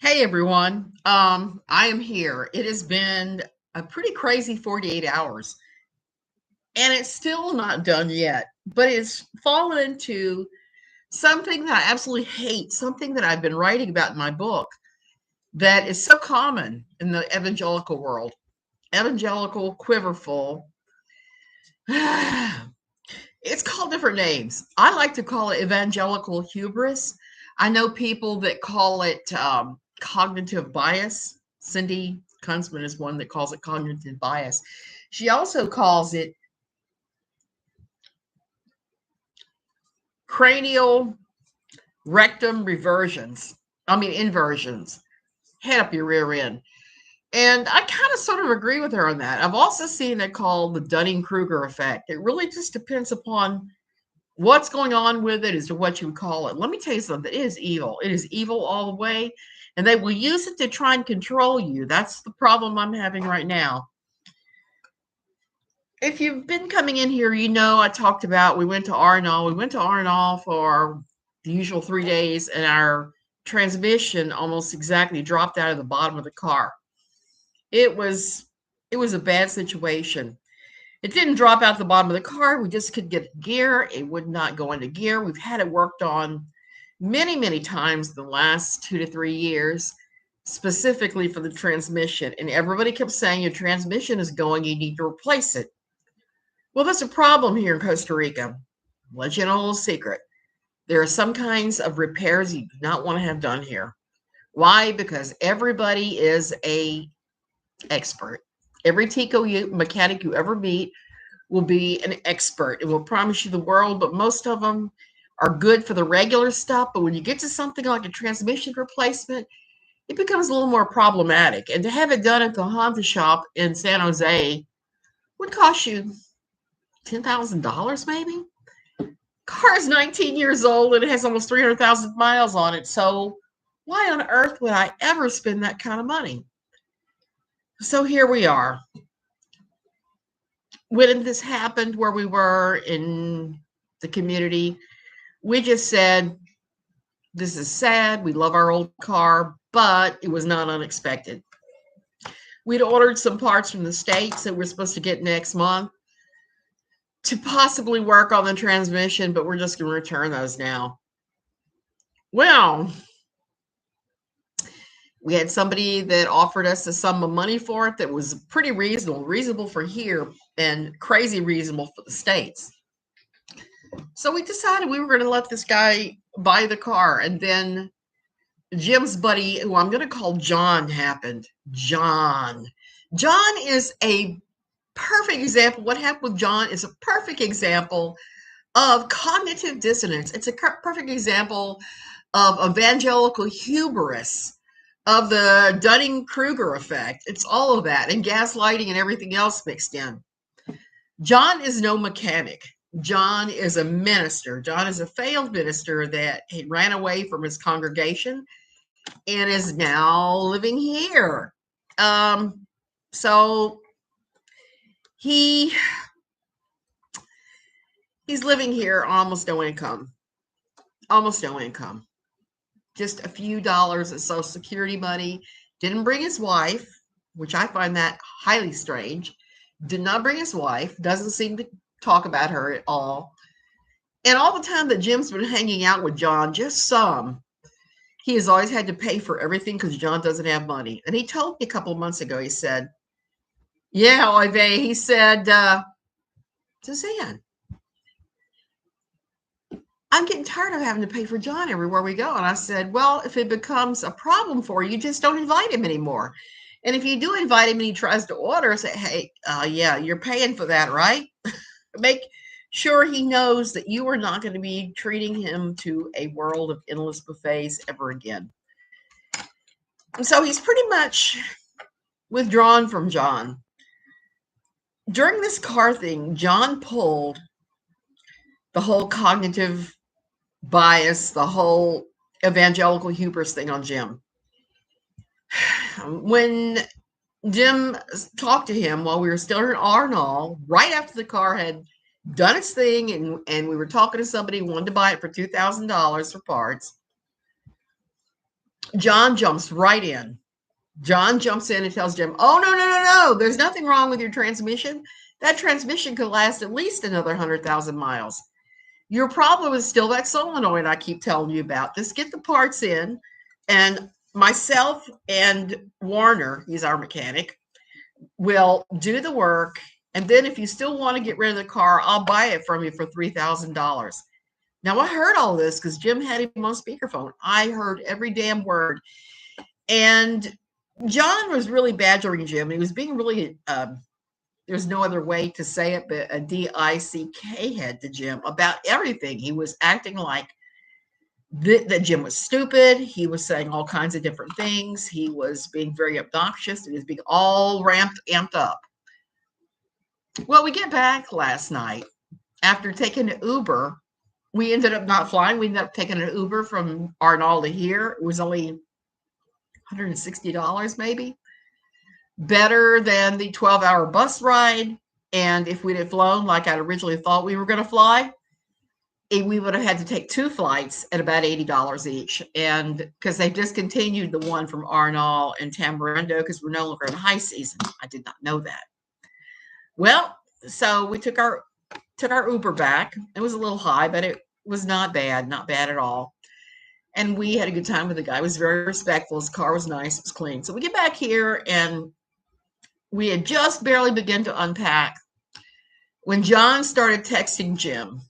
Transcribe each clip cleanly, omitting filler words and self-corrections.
Hey everyone. I am here. It has been a pretty crazy 48 hours and it's still not done yet, but it's fallen into something that I absolutely hate, something that I've been writing about in my book that is so common in the evangelical world. Evangelical quiverful. It's called different names. I like to call it evangelical hubris. I know people that call it cognitive bias. Cindy Kunzman is one that calls it cognitive bias. She also calls it cranial rectum reversions. I mean, inversions. Head up your rear end. And I kind of sort of agree with her on that. I've also seen it called the Dunning-Kruger effect. It really just depends upon what's going on with it as to what you would call it. Let me tell you something. It is evil. It is evil all the way. And they will use it to try and control you. That's the problem I'm having right now. If you've been coming in here, you know I talked about we went to Arnall. We went to Arnall for the usual 3 days, and our transmission almost exactly dropped out of the bottom of the car. It was a bad situation. It didn't drop out the bottom of the car. We just could get gear. It would not go into gear. We've had it worked on many, many times the last 2 to 3 years, specifically for the transmission. And everybody kept saying your transmission is going, you need to replace it. Well, that's a problem here in Costa Rica. Let you know a little secret. There are some kinds of repairs you do not want to have done here. Why? Because everybody is a expert. Every Tico mechanic you ever meet will be an expert. It will promise you the world, but most of them are good for the regular stuff. But when you get to something like a transmission replacement, it becomes a little more problematic. And to have it done at the Honda shop in San Jose would cost you $10,000 maybe. Car is 19 years old and it has almost 300,000 miles on it. So why on earth would I ever spend that kind of money? So here we are. When this happened where we were in the community, we just said, this is sad. We love our old car, but it was not unexpected. We'd ordered some parts from the States that we're supposed to get next month to possibly work on the transmission, but we're just going to return those now. Well, we had somebody that offered us a sum of money for it that was pretty reasonable for here and crazy reasonable for the States. So we decided we were going to let this guy buy the car. And then Jim's buddy, who I'm going to call John, happened. John is a perfect example. What happened with John is a perfect example of cognitive dissonance. It's a perfect example of evangelical hubris, of the Dunning-Kruger effect. It's all of that, and gaslighting and everything else mixed in. John is no mechanic. John is a minister. John is a failed minister that he ran away from his congregation and is now living here. So he's living here on almost no income. Just a few dollars of Social Security money. Didn't bring his wife, which I find that highly strange. Did not bring his wife. Doesn't seem to talk about her at all. And all the time that Jim's been hanging out with John, just some, he has always had to pay for everything because John doesn't have money. And he told me a couple of months ago, he said, yeah, Oive, he said, Suzanne, I'm getting tired of having to pay for John everywhere we go. And I said, well, if it becomes a problem for you, just don't invite him anymore. And if you do invite him and he tries to order, say, hey, yeah, you're paying for that, right? Make sure he knows that you are not going to be treating him to a world of endless buffets ever again. And so he's pretty much withdrawn from John. During this car thing, John pulled the whole cognitive bias, the whole evangelical hubris thing on Jim. When Jim talked to him while we were still in Arnall, right after the car had done its thing, and we were talking to somebody who wanted to buy it for $2,000 for parts, John jumps right in. John jumps in and tells Jim, "Oh, no, no, no, no. There's nothing wrong with your transmission. That transmission could last at least another 100,000 miles. Your problem is still that solenoid I keep telling you about. Just get the parts in, and myself and Warner, he's our mechanic, will do the work. And then if you still want to get rid of the car, I'll buy it from you for $3,000. Now, I heard all this because Jim had him on speakerphone. I heard every damn word. And John was really badgering Jim. He was being really, there's no other way to say it, but a DICK head to Jim about everything. He was acting like that Jim was stupid. He was saying all kinds of different things. He was being very obnoxious. He was being all amped up. Well, we get back last night after taking an Uber. We ended up not flying. We ended up taking an Uber from Arnold to here. It was only $160 maybe. Better than the 12-hour bus ride. And if we'd have flown like I'd originally thought we were going to fly, we would have had to take 2 flights at about $80 each. And because they discontinued the one from Arnold and Tamarindo because we're no longer in high season. I did not know that. Well, so we took our Uber back. It was a little high, but it was not bad at all. And we had a good time with the guy. He was very respectful. His car was nice. It was clean. So we get back here, and we had just barely begun to unpack when John started texting Jim.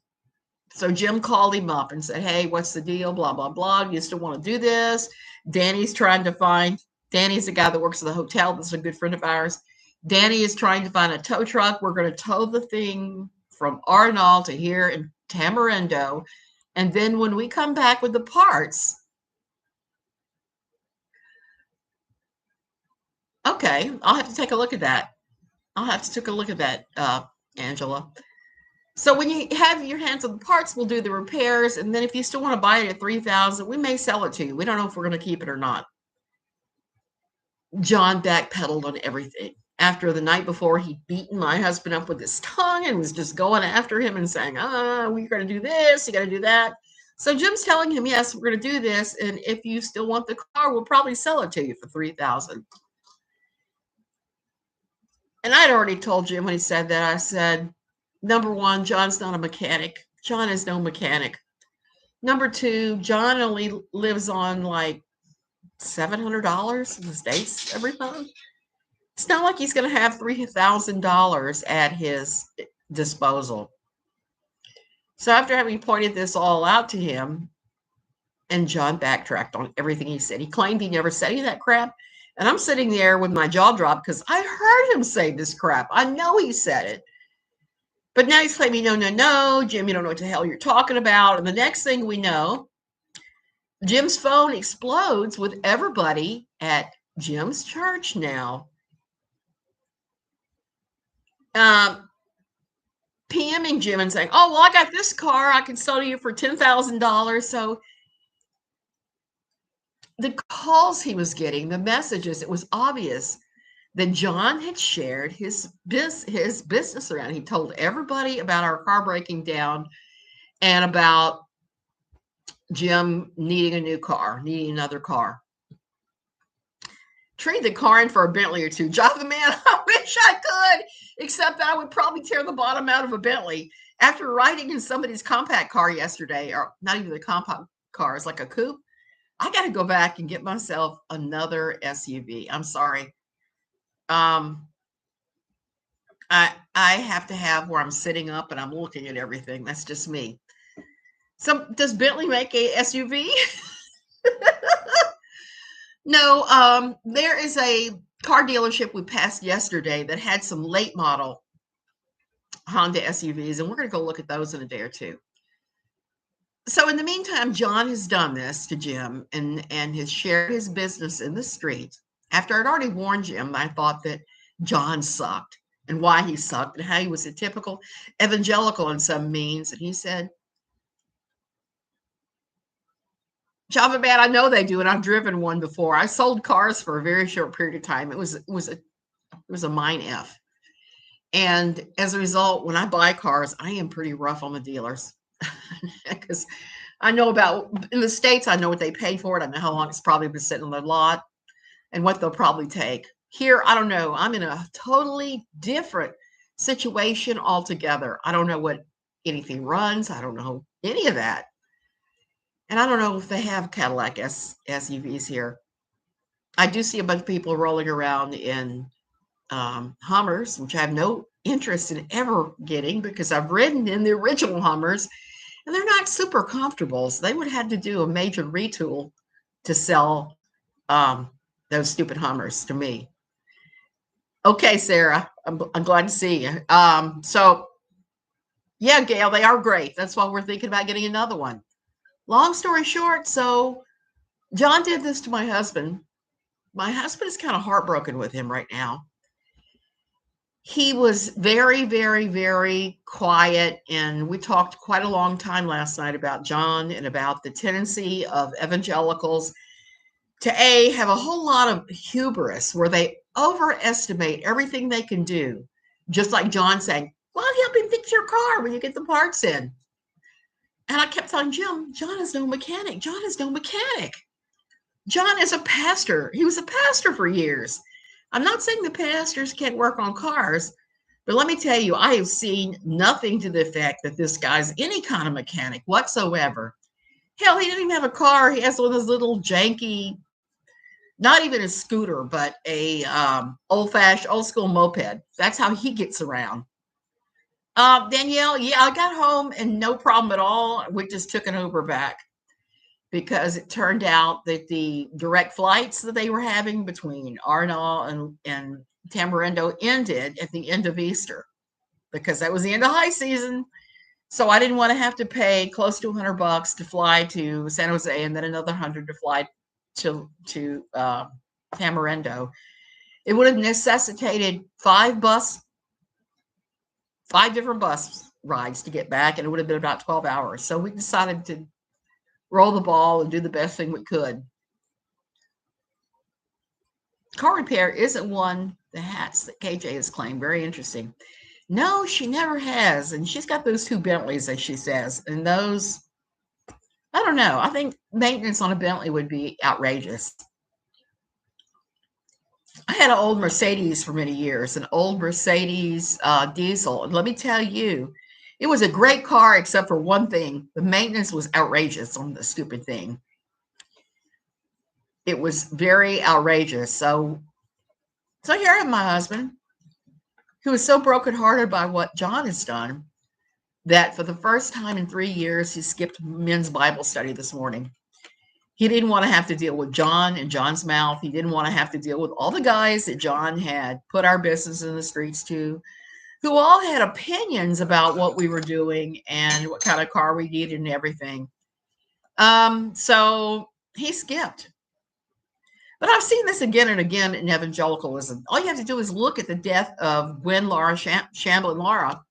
So Jim called him up and said, "Hey, what's the deal? Blah, blah, blah. You still want to do this?" Danny's the guy that works at the hotel. That's a good friend of ours. Danny is trying to find a tow truck. We're going to tow the thing from Arnold to here in Tamarindo. And then when we come back with the parts, okay, I'll have to take a look at that. Angela. So when you have your hands on the parts, we'll do the repairs. And then if you still want to buy it at $3,000, we may sell it to you. We don't know if we're going to keep it or not. John backpedaled on everything. After the night before, he'd beaten my husband up with his tongue and was just going after him and saying, we're going to do this, you got to do that. So Jim's telling him, yes, we're going to do this. And if you still want the car, we'll probably sell it to you for $3,000. And I'd already told Jim when he said that, I said, number one, John's not a mechanic. John is no mechanic. Number two, John only lives on like $700 in the States every month. It's not like he's going to have $3,000 at his disposal. So after having pointed this all out to him, and John backtracked on everything he said. He claimed he never said any of that crap. And I'm sitting there with my jaw dropped because I heard him say this crap. I know he said it. But now he's claiming, no, Jim, you don't know what the hell you're talking about. And the next thing we know, Jim's phone explodes with everybody at Jim's church now PMing Jim and saying, "Oh, well, I got this car. I can sell to you for $10,000. So the calls he was getting, the messages, it was obvious that John had shared his business around. He told everybody about our car breaking down and about Jim needing a new car, needing another car. Trade the car in for a Bentley or two. Jonathan, man, I wish I could, except that I would probably tear the bottom out of a Bentley. After riding in somebody's compact car yesterday, or not even the compact car, it's like a coupe, I got to go back and get myself another SUV. I'm sorry. I have to have where I'm sitting up and I'm looking at everything. That's just me. So does Bentley make a SUV? No, there is a car dealership we passed yesterday that had some late model Honda SUVs, and we're going to go look at those in a day or two. So in the meantime, John has done this to Jim and has shared his business in the street. After I'd already warned Jim, I thought that John sucked and why he sucked and how he was a typical evangelical in some means. And he said, Java man, I know they do, and I've driven one before. I sold cars for a very short period of time. It was a mine F. And as a result, when I buy cars, I am pretty rough on the dealers because I know about in the States, I know what they paid for it. I know how long it's probably been sitting on the lot and what they'll probably take. Here, I don't know. I'm in a totally different situation altogether. I don't know what anything runs. I don't know any of that. And I don't know if they have Cadillac SUVs here. I do see a bunch of people rolling around in Hummers, which I have no interest in ever getting because I've ridden in the original Hummers and they're not super comfortable. So they would have to do a major retool to sell those stupid Hummers to me. Okay, Sarah, I'm glad to see you. So yeah, Gail, they are great. That's why we're thinking about getting another one. Long story short, so John did this to my husband. My husband is kind of heartbroken with him right now. He was very, very, very quiet. And we talked quite a long time last night about John and about the tendency of evangelicals to have a whole lot of hubris where they overestimate everything they can do. Just like John saying, well, help him fix your car when you get the parts in. And I kept telling Jim, John is no mechanic. John is no mechanic. John is a pastor. He was a pastor for years. I'm not saying the pastors can't work on cars, but let me tell you, I have seen nothing to the effect that this guy's any kind of mechanic whatsoever. Hell, he didn't even have a car. He has one of those little janky, not even a scooter, but a old-fashioned, old-school moped. That's how he gets around. Danielle, yeah, I got home and no problem at all. We just took an Uber back because it turned out that the direct flights that they were having between Arnall and Tamarindo ended at the end of Easter because that was the end of high season. So I didn't want to have to pay close to $100 to fly to San Jose and then another 100 to fly to Tamarindo. It would have necessitated 5 different bus rides to get back, and it would have been about 12 hours. So we decided to roll the ball and do the best thing we could. Car repair isn't one the hats that KJ has claimed. Very interesting. No, she never has. And she's got those 2 Bentleys, as she says. And those, I don't know. I think maintenance on a Bentley would be outrageous. I had an old Mercedes for many years, an old Mercedes diesel. And let me tell you, it was a great car, except for one thing. The maintenance was outrageous on the stupid thing. It was very outrageous. So here I am, my husband, who is so brokenhearted by what John has done that for the first time in 3 years, he skipped men's Bible study this morning. He didn't want to have to deal with John and John's mouth. He didn't want to have to deal with all the guys that John had put our business in the streets to, who all had opinions about what we were doing and what kind of car we needed and everything. So he skipped. But I've seen this again and again in evangelicalism. All you have to do is look at the death of Gwen Laura Shamblin Laura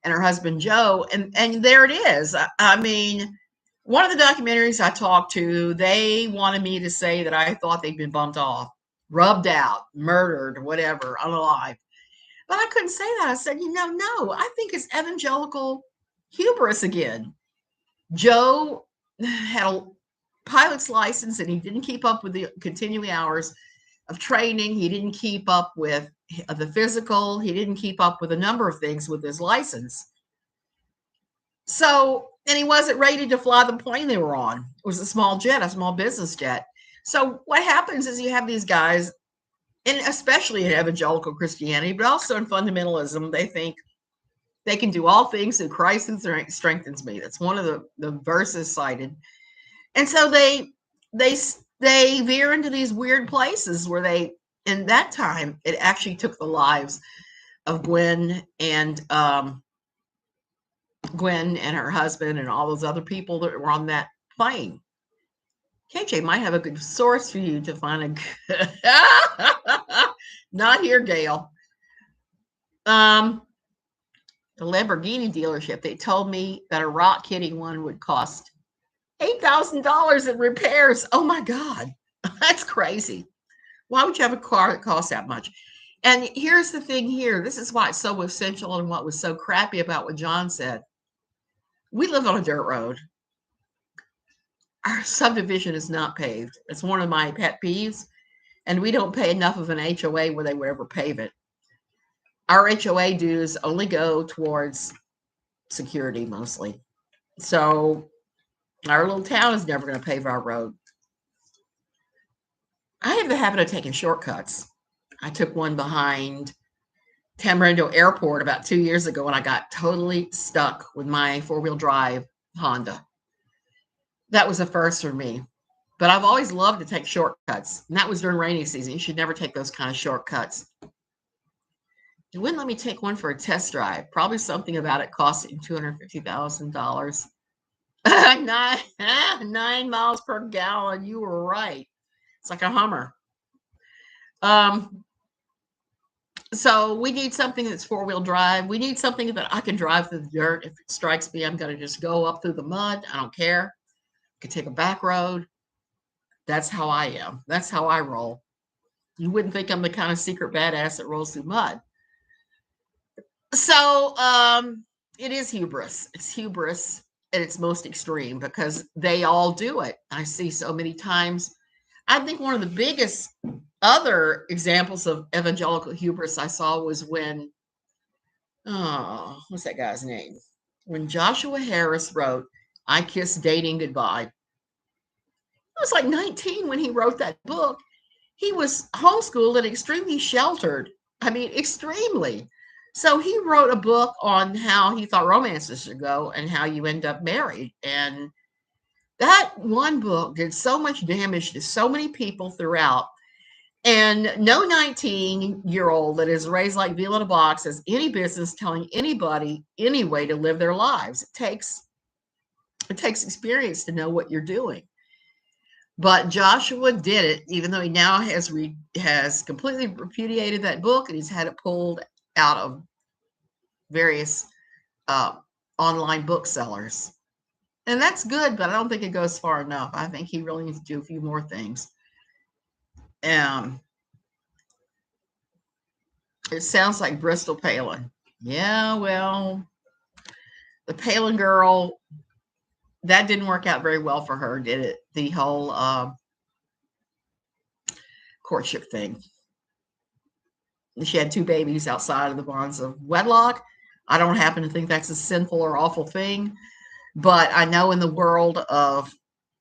and her husband Joe, and there it is. I mean, one of the documentaries I talked to, they wanted me to say that I thought they'd been bumped off, rubbed out, murdered, whatever, unalive. But I couldn't say that. I said, no, I think it's evangelical hubris again. Joe had a pilot's license and he didn't keep up with the continuing hours of training. He didn't keep up with the physical. He didn't keep up with a number of things with his license. So, and he wasn't ready to fly the plane they were on. It was a small jet, a small business jet. So what happens is you have these guys, and especially in evangelical Christianity, but also in fundamentalism, they think they can do all things through Christ who strengthens me. That's one of the verses cited. And so they veer into these weird places where they, in that time, it actually took the lives of Gwen and her husband and all those other people that were on that plane. KJ might have a good source for you to find a not here, Gail. The Lamborghini dealership, they told me that a rock hitting one would cost $8,000 in repairs. Oh my God, that's crazy. Why would you have a car that costs that much? And here's the thing here. This is why it's so essential and what was so crappy about what John said. We live on a dirt road. Our subdivision is not paved. It's one of my pet peeves. And we don't pay enough of an HOA where they would ever pave it. Our HOA dues only go towards security mostly. So our little town is never going to pave our road. I have the habit of taking shortcuts. I took one behind Tamarindo Airport about 2 years ago, and I got totally stuck with my four-wheel drive Honda. That was a first for me. But I've always loved to take shortcuts, and that was during rainy season. You should never take those kind of shortcuts. They wouldn't let me take one for a test drive. Probably something about it costing $250,000. 9 miles per gallon. You were right. It's like a Hummer. So we need something that's four-wheel drive. We need something that I can drive through the dirt. If it strikes me, I'm going to just go up through the mud. I don't care. I could take a back road. That's how I am. That's how I roll. You wouldn't think I'm the kind of secret badass that rolls through mud. So it is hubris. It's hubris at its most extreme because they all do it. I see so many times. I think one of the biggest other examples of evangelical hubris I saw was when, what's that guy's name? When Joshua Harris wrote, "I Kiss Dating Goodbye." He was like 19 when he wrote that book. He was homeschooled and extremely sheltered. I mean, extremely. So he wrote a book on how he thought romances should go and how you end up married. And that one book did so much damage to so many people throughout. And no 19-year-old that is raised like veal in a box has any business telling anybody any way to live their lives. It takes experience to know what you're doing. But Joshua did it, even though he now has completely repudiated that book, and he's had it pulled out of various online booksellers. And that's good, but I don't think it goes far enough. I think he really needs to do a few more things. It sounds like Bristol Palin. Yeah, well, the Palin girl, that didn't work out very well for her, did it? The whole courtship thing. She had 2 babies outside of the bonds of wedlock. I don't happen to think that's a sinful or awful thing, but I know in the world of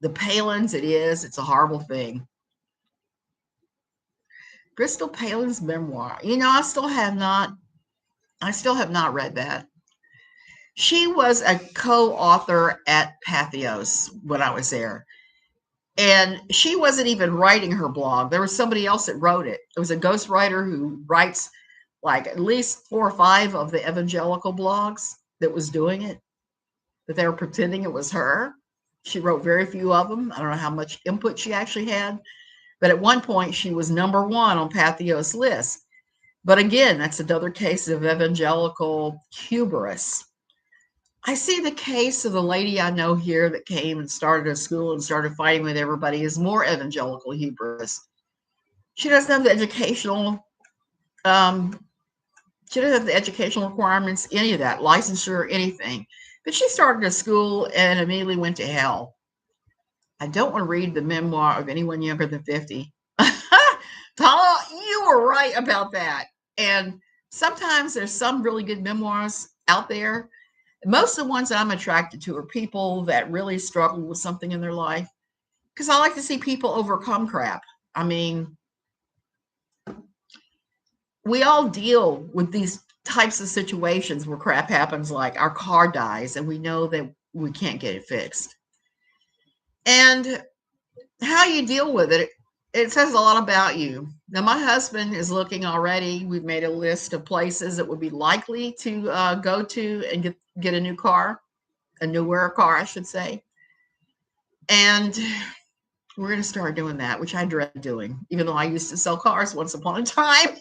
the Palins, it's a horrible thing. Bristol Palin's memoir. I still have not read that. She was a co-author at Pathos when I was there. And she wasn't even writing her blog. There was somebody else that wrote it. It was a ghostwriter who writes like at least 4 or 5 of the evangelical blogs that was doing it, that they were pretending it was her. She wrote very few of them. I don't know how much input she actually had. But at one point, she was number 1 on Pathos list. But again, that's another case of evangelical hubris. I see the case of the lady I know here that came and started a school and started fighting with everybody is more evangelical hubris. She doesn't have the educational, requirements, any of that, licensure, anything. But she started a school and immediately went to hell. I don't want to read the memoir of anyone younger than 50. Paula, you were right about that. And sometimes there's some really good memoirs out there. Most of the ones that I'm attracted to are people that really struggle with something in their life, because I like to see people overcome crap. I mean, we all deal with these types of situations where crap happens, like our car dies and we know that we can't get it fixed. And how you deal with it, it says a lot about you. Now, my husband is looking already. We've made a list of places that would be likely to go to and get a new car, a newer car, I should say. And we're going to start doing that, which I dread doing, even though I used to sell cars once upon a time.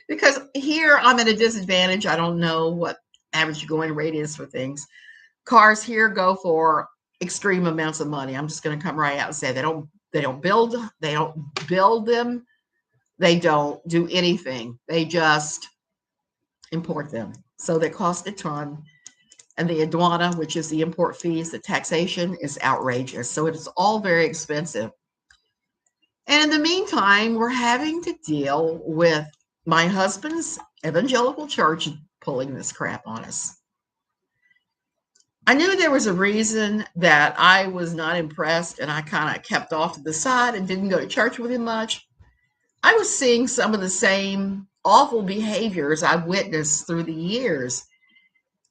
Because here I'm at a disadvantage. I don't know what average going rate is for things. Cars here go for extreme amounts of money. I'm just going to come right out and say they don't build them. They don't do anything. They just import them. So they cost a ton. and the aduana, which is the import fees, the taxation is outrageous. So it is all very expensive. And in the meantime, we're having to deal with my husband's evangelical church pulling this crap on us. I knew there was a reason that I was not impressed, and I kind of kept off to the side and didn't go to church with him much. I was seeing some of the same awful behaviors I've witnessed through the years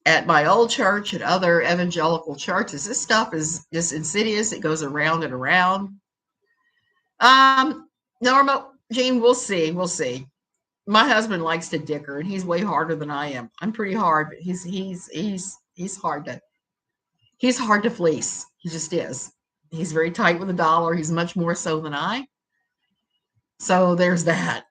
at my old church and other evangelical churches. This stuff is just insidious. It goes around and around. Norma, Jean, we'll see. We'll see. My husband likes to dicker, and he's way harder than I am. I'm pretty hard, but he's hard to fleece. He just is. He's very tight with a dollar. He's much more so than I. So there's that.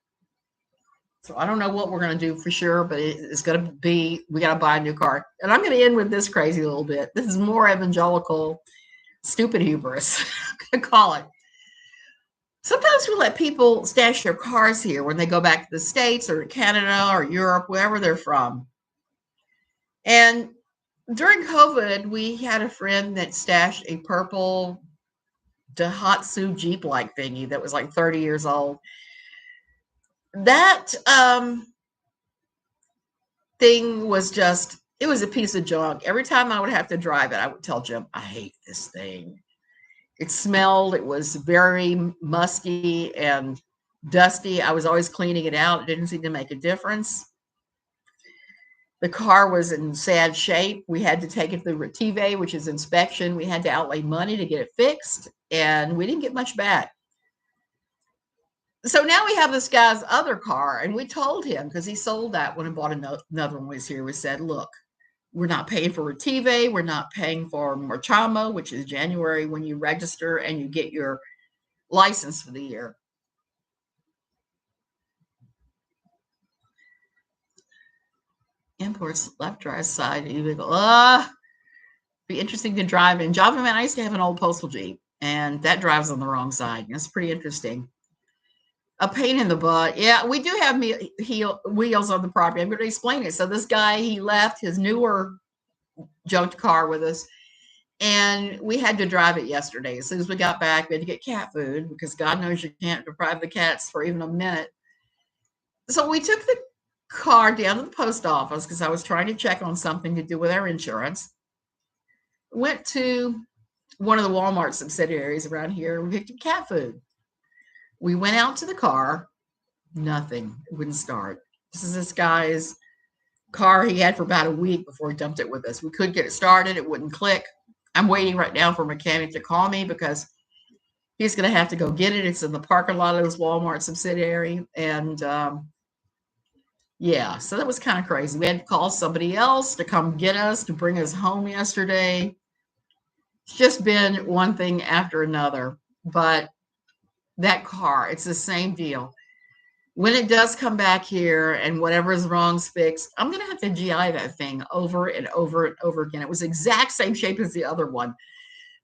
So I don't know what we're going to do for sure, but it's going to be, we got to buy a new car. And I'm going to end with this crazy little bit. This is more evangelical, stupid hubris, I'm going to call it. Sometimes we let people stash their cars here when they go back to the States or Canada or Europe, wherever they're from. And during COVID, we had a friend that stashed a purple Daihatsu Jeep-like thingy that was like 30 years old. That thing was just, it was a piece of junk. Every time I would have to drive it, I would tell Jim, I hate this thing. It smelled, it was very musky and dusty. I was always cleaning it out. It didn't seem to make a difference. The car was in sad shape. We had to take it through Retive, which is inspection. We had to outlay money to get it fixed, and we didn't get much back. So now we have this guy's other car, and we told him, because he sold that one and bought another one was here. We said, look, we're not paying for Retive. We're not paying for Marchamo, which is January when you register and you get your license for the year. Imports, left drive side, vehicle. Be interesting to drive in. Java Man, I used to have an old postal Jeep, and that drives on the wrong side. That's pretty interesting. A pain in the butt. Yeah, we do have wheels on the property. I'm going to explain it. So this guy, he left his newer junked car with us, and we had to drive it yesterday. As soon as we got back, we had to get cat food because God knows you can't deprive the cats for even a minute. So we took the car down to the post office because I was trying to check on something to do with our insurance. Went to one of the Walmart subsidiaries around here and picked up cat food. We went out to the car, nothing. It wouldn't start. This is this guy's car he had for about a week before he dumped it with us. We couldn't get it started. It wouldn't click. I'm waiting right now for a mechanic to call me because he's going to have to go get it. It's in the parking lot of this Walmart subsidiary. And yeah, so that was kind of crazy. We had to call somebody else to come get us, to bring us home yesterday. It's just been one thing after another. But that car, it's the same deal. When it does come back here and whatever is wrong is fixed, I'm going to have to GI that thing over and over and over again. It was the exact same shape as the other one.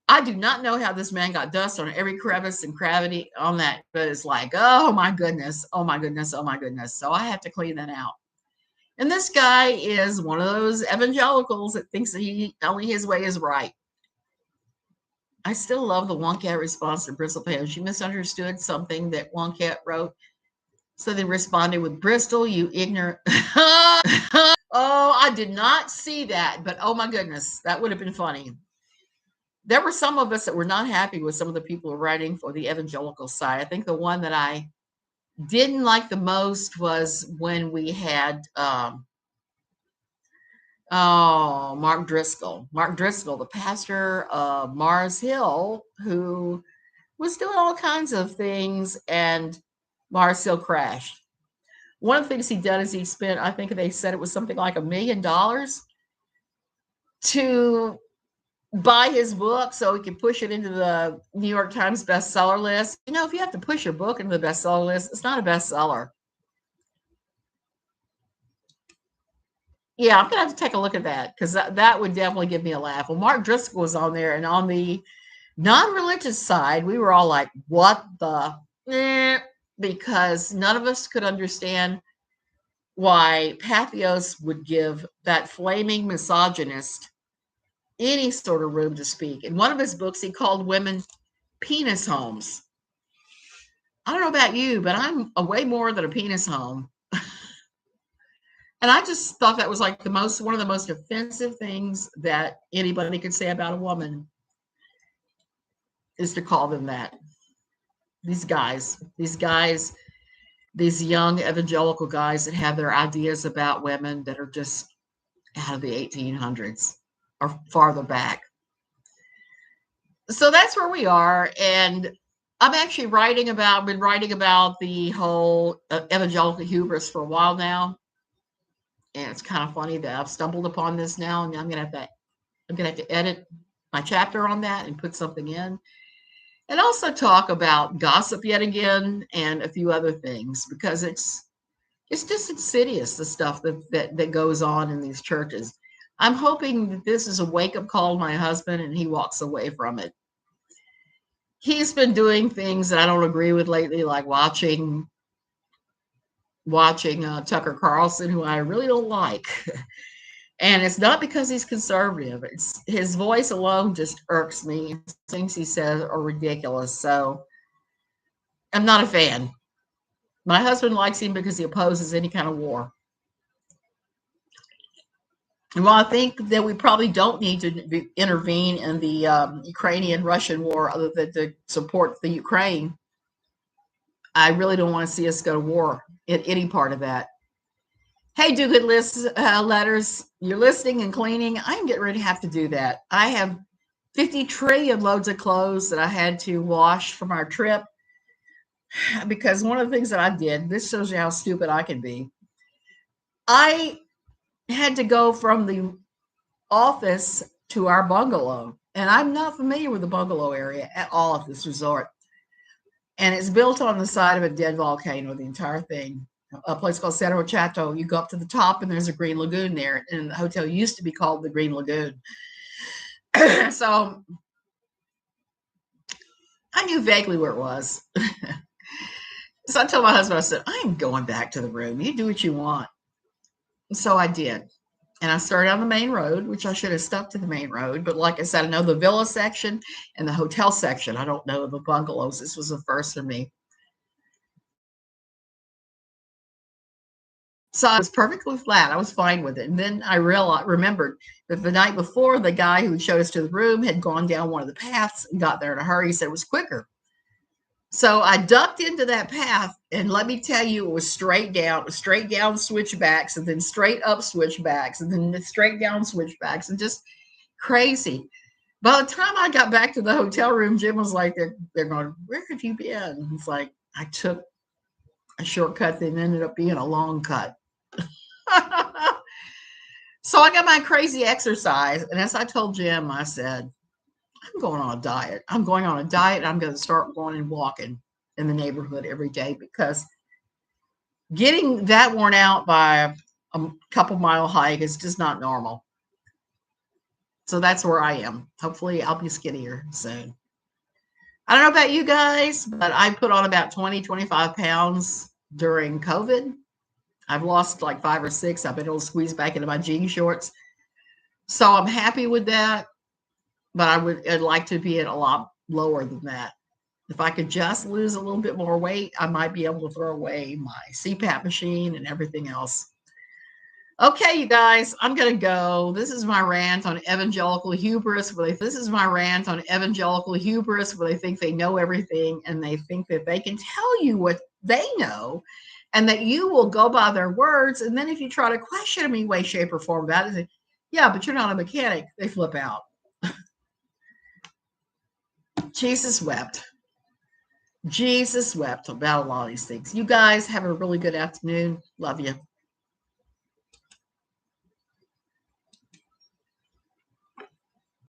I do not know how this man got dust on every crevice and cavity on that, but it's like, oh my goodness, oh my goodness, oh my goodness. So I have to clean that out. And this guy is one of those evangelicals that thinks that only his way is right. I still love the Wonkat response to Bristol Pam. She misunderstood something that Wonkat wrote. So they responded with, Bristol, you ignorant. Oh, I did not see that, but oh my goodness, that would have been funny. There were some of us that were not happy with some of the people writing for the evangelical side. I think the one that I didn't like the most was when we had Mark Driscoll, the pastor of Mars Hill, who was doing all kinds of things, and Mars Hill crashed. One of the things he did is he spent, I think they said it was something like $1 million to buy his book so he could push it into the New York Times bestseller list. You know, if you have to push your book into the bestseller list, it's not a bestseller. Yeah, I'm going to have to take a look at that because that would definitely give me a laugh. Well, Mark Driscoll was on there, and on the non-religious side, we were all like, what the? Because none of us could understand why Patheos would give that flaming misogynist any sort of room to speak. In one of his books, he called women penis homes. I don't know about you, but I'm a way more than a penis home. And I just thought that was like one of the most offensive things that anybody could say about a woman is to call them that. These guys, these young evangelical guys that have their ideas about women that are just out of the 1800s or farther back. So that's where we are. And I'm actually been writing about the whole evangelical hubris for a while now. And it's kind of funny that I've stumbled upon this now, and I'm gonna have to edit my chapter on that and put something in. And also talk about gossip yet again and a few other things, because it's just insidious, the stuff that goes on in these churches. I'm hoping that this is a wake-up call to my husband and he walks away from it. He's been doing things that I don't agree with lately, like watching Tucker Carlson, who I really don't like. And it's not because he's conservative. It's his voice alone just irks me. Things he says are ridiculous. So I'm not a fan. My husband likes him because he opposes any kind of war. And while I think that we probably don't need to intervene in the Ukrainian-Russian war other than to support the Ukraine, I really don't want to see us go to war in any part of that. Hey, do good letters. You're listening and cleaning. I'm getting ready to have to do that. I have 50 trillion loads of clothes that I had to wash from our trip, because one of the things that I did, this shows you how stupid I can be. I had to go from the office to our bungalow, and I'm not familiar with the bungalow area at all at this resort. And it's built on the side of a dead volcano, the entire thing. A place called Cerro Chato. You go up to the top and there's a green lagoon there, and the hotel used to be called the Green Lagoon. So I knew vaguely where it was. So I told my husband, I said, I'm going back to the room. You do what you want. So I did. And I started on the main road, which I should have stuck to the main road. But like I said, I know the villa section and the hotel section. I don't know the bungalows. This was the first for me. So I was perfectly flat. I was fine with it. And then I remembered that the night before, the guy who showed us to the room had gone down one of the paths and got there in a hurry. He said it was quicker. So I ducked into that path, and let me tell you, it was straight down. It was straight down switchbacks, and then straight up switchbacks, and then straight down switchbacks, and just crazy. By the time I got back to the hotel room, Jim was like, they're going, where have you been? It's like, I took a shortcut that ended up being a long cut. So I got my crazy exercise. And as I told Jim, I said, I'm going on a diet. I'm going on a diet. And I'm going to start going and walking in the neighborhood every day, because getting that worn out by a couple mile hike is just not normal. So that's where I am. Hopefully I'll be skinnier soon. I don't know about you guys, but I put on about 20, 25 pounds during COVID. I've lost like 5 or 6. I've been able to squeeze back into my jean shorts. So I'm happy with that, but I'd like to be at a lot lower than that. If I could just lose a little bit more weight, I might be able to throw away my CPAP machine and everything else. Okay, you guys, I'm going to go. This is my rant on evangelical hubris. This is my rant on evangelical hubris, where they think they know everything and they think that they can tell you what they know, and that you will go by their words. And then if you try to question them in any way, shape, or form about it, say, yeah, but you're not a mechanic, they flip out. Jesus wept. Jesus wept about a lot of these things. You guys have a really good afternoon. Love you.